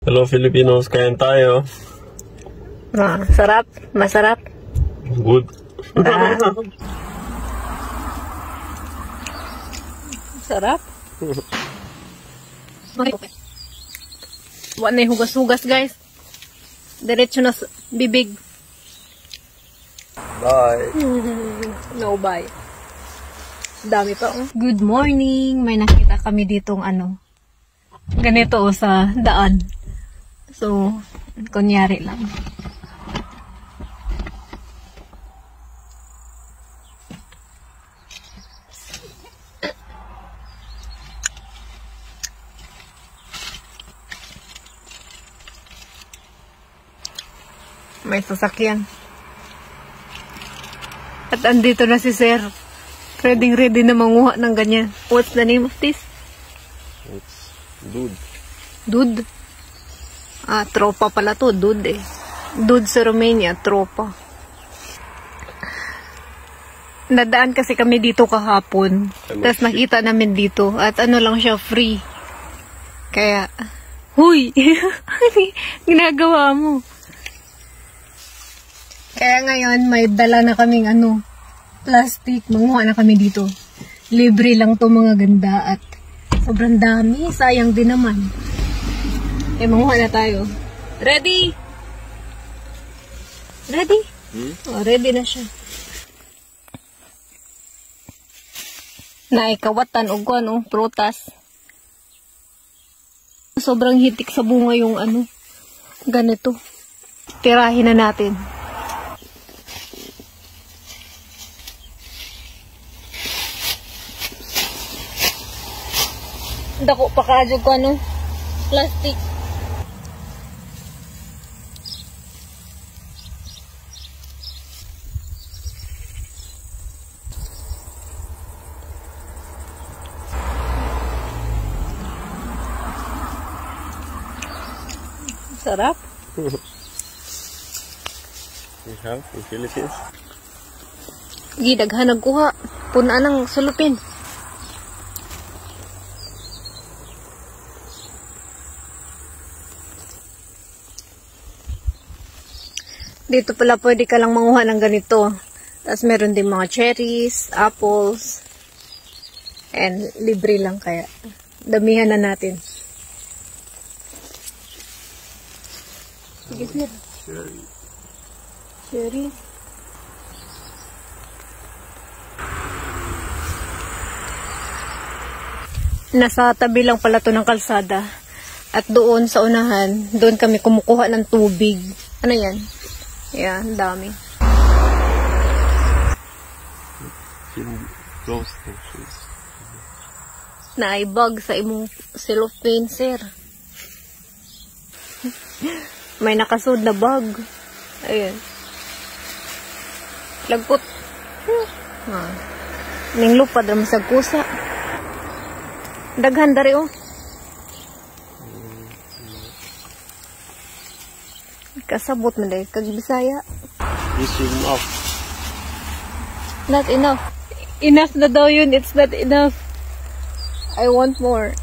Hello Filipinos, kain tayo. Sarap? Masarap? Good. Sarap? Wala na yung hugas-hugas, guys. Diretso na sa bibig. Bye. No bye. Dami pa. Good morning. May nakita kami ditong ganito sa daan. So, kunyari lang. May sasakyan. At andito na si Sir. Ready na manguha ng ganyan. What's the name of this? It's dude. Dude? Tropa pala to. Dude eh. Dude sa Romania. Tropa. Nadaan kasi kami dito kahapon. Tapos nakita namin dito. At lang siya, free. Kaya, huy! Ginagawa mo. Kaya ngayon, may dala na kaming plastic. Manguha na kami dito. Libre lang to mga ganda at sobrang dami. Sayang din naman. Manguha na tayo. Ready? Ready? Oh, ready na siya. Naikawatan o prutas. Sobrang hitik sa bunga yung ganito. Tirahin na natin. Dako pa kadyo ko plastic. Sarap. We have in Philippines. Gidaghan nagkuha. Puna ng sulupin. Dito pala pwede ka lang manguha ng ganito. Tapos meron din mga cherries, apples. And libre lang kaya. Damihan na natin. Sige sir. Cherry. Cherry. Nasa tabi lang pala to ng kalsada. At doon sa unahan, doon kami kumukuha ng tubig. Ano yan? Yan, dami. Naibag sa imong cellophane, sir. May nakasud na bag. Ayan. Lagpot. Ning lupad ram sa kusa. Daghan dari kasabot man dahil kag Bisaya. This is enough. Not enough. Enough na daw yun. It's not enough. I want more.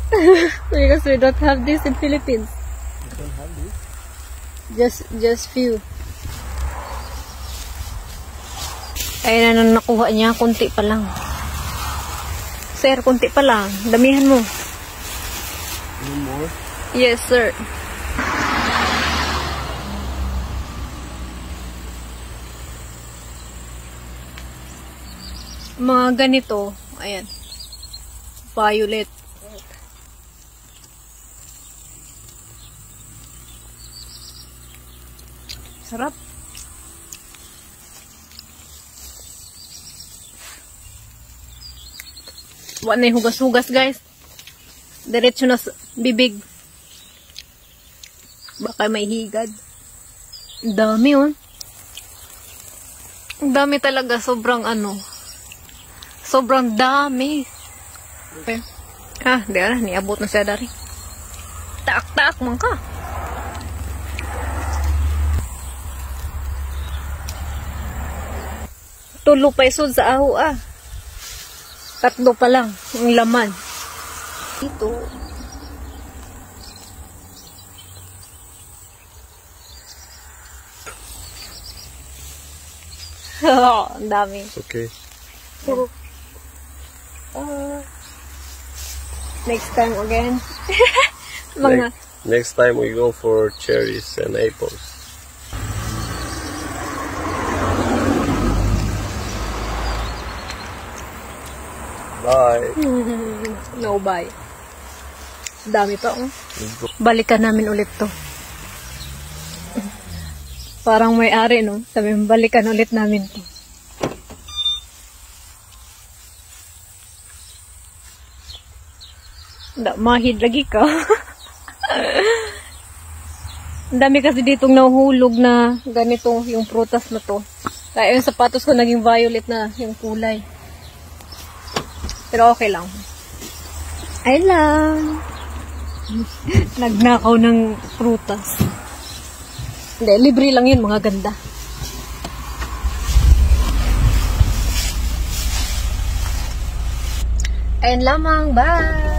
Because we don't have this in Philippines. You don't have this? Just few. Ayun na nang nakuha niya. Kunti pa lang. Sir, kunti pa lang. Damihan mo. Any more? Yes, sir. Mga ganito, ayan, violet. Sarap. Wala na yung hugas-hugas, guys. Diretso na sa bibig. Baka may higad. Ang dami, Ang dami talaga, sobrang sobrang dami. Okay. Di na, niabot na siya dari. Taak-taak man ka. Tulo pa isod sa aho Tatlo pa lang ang laman. Ito. Ang dami. It's okay. Next time again. Mga Next time we go for cherries and apples. Bye. no bye. Dami pa. Balikan namin ulit to. Parang may-ari, no? Sabi, balikan ulit namin to. Mahid lagi ka. Ang dami kasi ditong nahuhulog na ganito yung prutas na to. Kaya yung sapatos ko naging violet na yung kulay. Pero okay lang. Ay lang. Nagnakaw ng prutas. Hindi, libre lang yun, mga ganda. Ayun lamang, bye!